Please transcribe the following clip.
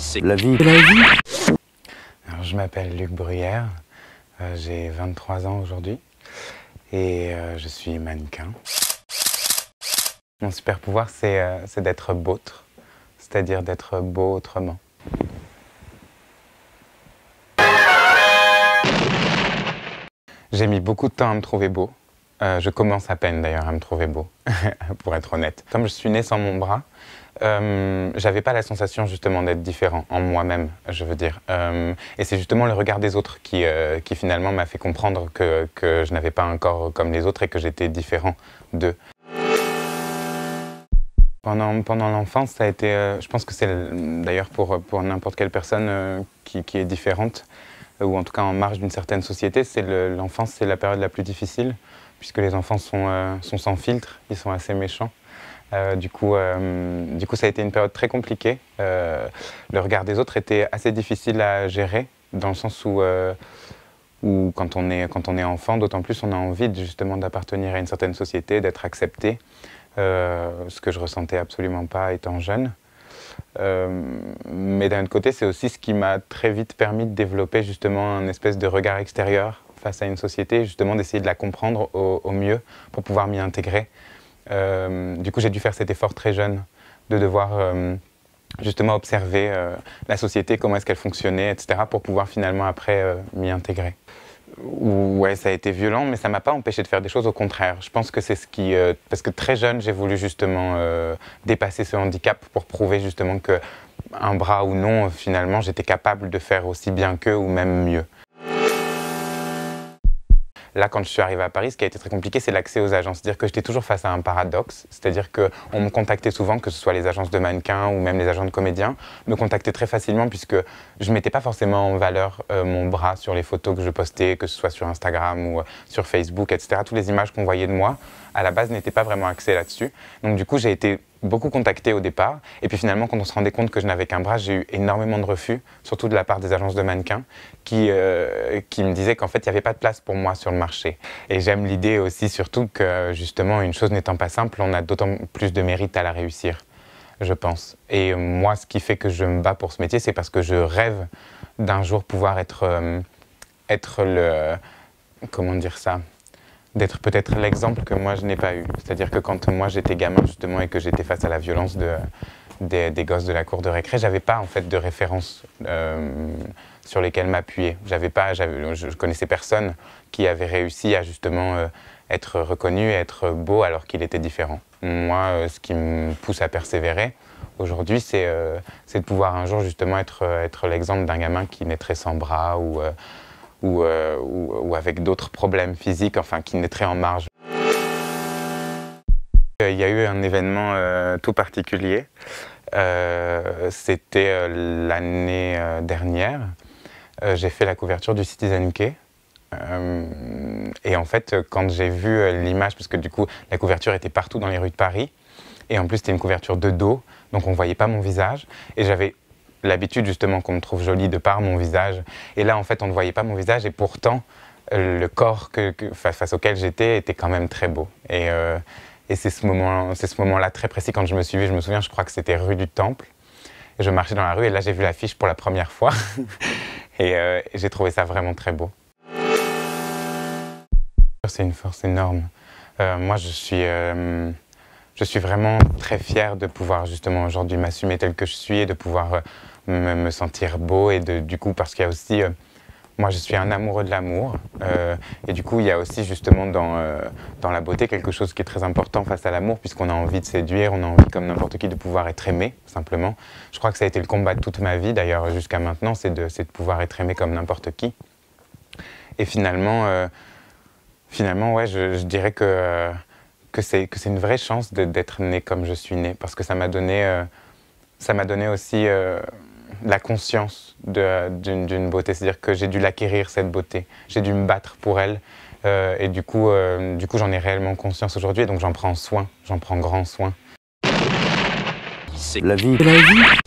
La vie. La vie. Alors, je m'appelle Luc Bruyère, j'ai 23 ans aujourd'hui et je suis mannequin. Mon super pouvoir, c'est d'être beautre, c'est-à-dire d'être beau autrement. J'ai mis beaucoup de temps à me trouver beau. Je commence à peine d'ailleurs à me trouver beau, pour être honnête. Comme je suis né sans mon bras, j'avais pas la sensation justement d'être différent en moi-même, je veux dire. Et c'est justement le regard des autres qui finalement m'a fait comprendre que je n'avais pas un corps comme les autres et que j'étais différent d'eux. Pendant l'enfance, ça a été, je pense que c'est d'ailleurs pour n'importe quelle personne qui est différente, ou en tout cas en marge d'une certaine société, l'enfance, c'est la période la plus difficile, puisque les enfants sont sans filtre, ils sont assez méchants. Du coup, ça a été une période très compliquée. Le regard des autres était assez difficile à gérer, dans le sens où quand on est enfant, d'autant plus on a envie justement d'appartenir à une certaine société, d'être accepté, ce que je ressentais absolument pas étant jeune. Mais d'un autre côté, c'est aussi ce qui m'a très vite permis de développer justement un espèce de regard extérieur face à une société, justement d'essayer de la comprendre au mieux pour pouvoir m'y intégrer. Du coup, j'ai dû faire cet effort très jeune de devoir justement observer la société, comment est-ce qu'elle fonctionnait, etc., pour pouvoir finalement après m'y intégrer. Ouais, ça a été violent, mais ça m'a pas empêché de faire des choses, au contraire. Je pense que c'est ce qui... parce que très jeune, j'ai voulu justement dépasser ce handicap pour prouver justement que un bras ou non, finalement, j'étais capable de faire aussi bien qu'eux ou même mieux. Là, quand je suis arrivé à Paris, ce qui a été très compliqué, c'est l'accès aux agences. C'est-à-dire que j'étais toujours face à un paradoxe. C'est-à-dire qu'on me contactait souvent, que ce soit les agences de mannequins ou même les agents de comédiens, me contactaient très facilement puisque je ne mettais pas forcément en valeur mon bras sur les photos que je postais, que ce soit sur Instagram ou sur Facebook, etc. Toutes les images qu'on voyait de moi, à la base, n'étaient pas vraiment axées là-dessus. Donc du coup, j'ai été beaucoup contacté au départ. Et puis finalement, quand on se rendait compte que je n'avais qu'un bras, j'ai eu énormément de refus, surtout de la part des agences de mannequins, qui me disaient qu'en fait, il n'y avait pas de place pour moi sur le marché. Et j'aime l'idée aussi, surtout que justement, une chose n'étant pas simple, on a d'autant plus de mérite à la réussir, je pense. Et moi, ce qui fait que je me bats pour ce métier, c'est parce que je rêve d'un jour pouvoir être le... Comment dire ça ? D'être peut-être l'exemple que moi je n'ai pas eu. C'est-à-dire que quand moi j'étais gamin justement et que j'étais face à la violence des gosses de la cour de récré, j'avais pas en fait de référence sur lesquelles m'appuyer. Je connaissais personne qui avait réussi à justement être reconnu et être beau alors qu'il était différent. Moi, ce qui me pousse à persévérer aujourd'hui, c'est de pouvoir un jour justement être l'exemple d'un gamin qui naîtrait sans bras ou avec d'autres problèmes physiques, enfin, qui naîtraient en marge. Il y a eu un événement tout particulier. C'était l'année dernière. J'ai fait la couverture du Citizen K. Et en fait, quand j'ai vu l'image, parce que du coup, la couverture était partout dans les rues de Paris, et en plus, c'était une couverture de dos, donc on ne voyait pas mon visage, et j'avais l'habitude justement qu'on me trouve jolie de par mon visage. Et là, en fait, on ne voyait pas mon visage et pourtant, le corps face auquel j'étais était quand même très beau. Et c'est ce moment-là très précis quand je me suis vu. Je me souviens, je crois que c'était rue du Temple. Et je marchais dans la rue et là, j'ai vu l'affiche pour la première fois. Et j'ai trouvé ça vraiment très beau. C'est une force énorme. Moi, je suis vraiment très fier de pouvoir justement aujourd'hui m'assumer tel que je suis et de pouvoir me sentir beau et du coup parce qu'il y a aussi, moi je suis un amoureux de l'amour et du coup il y a aussi justement dans la beauté quelque chose qui est très important face à l'amour puisqu'on a envie de séduire, on a envie comme n'importe qui de pouvoir être aimé simplement. Je crois que ça a été le combat de toute ma vie d'ailleurs jusqu'à maintenant, c'est de pouvoir être aimé comme n'importe qui. Et finalement ouais, je dirais que c'est une vraie chance d'être né comme je suis né, parce que ça m'a donné aussi la conscience d'une beauté, c'est-à-dire que j'ai dû l'acquérir cette beauté, j'ai dû me battre pour elle, et du coup j'en ai réellement conscience aujourd'hui, et donc j'en prends soin, j'en prends grand soin. La vie. La vie.